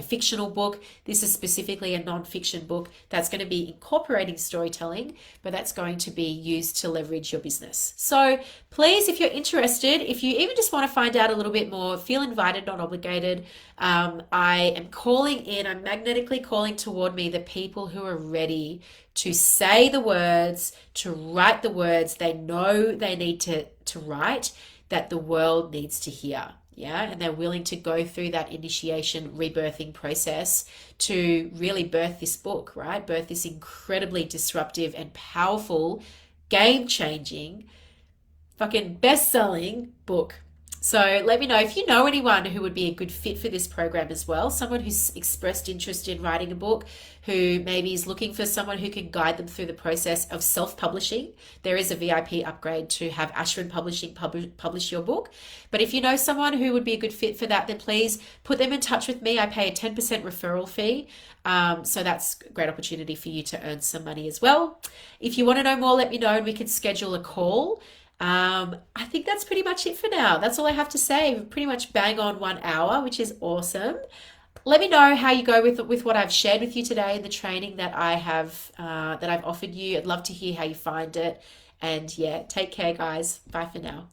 fictional book. This is specifically a non-fiction book that's going to be incorporating storytelling, but that's going to be used to leverage your business. So please, if you're interested, if you even just want to find out a little bit more, feel invited, not obligated. I am I'm magnetically calling toward me the people who are ready to say the words, to write the words they know they need to write, that the world needs to hear. Yeah. And they're willing to go through that initiation, rebirthing process to really birth this book, right? Birth this incredibly disruptive and powerful, game-changing, fucking best-selling book. So let me know if you know anyone who would be a good fit for this program as well. Someone who's expressed interest in writing a book, who maybe is looking for someone who can guide them through the process of self-publishing. There is a VIP upgrade to have Ashwin Publishing publish your book. But if you know someone who would be a good fit for that, then please put them in touch with me. I pay a 10% referral fee. So that's a great opportunity for you to earn some money as well. If you want to know more, let me know and we can schedule a call. I think that's pretty much it for now. That's all I have to say. Pretty much bang on 1 hour, which is awesome. Let me know how you go with what I've shared with you today, the training that I've offered you. I'd love to hear how you find it. And yeah, take care, guys. Bye for now.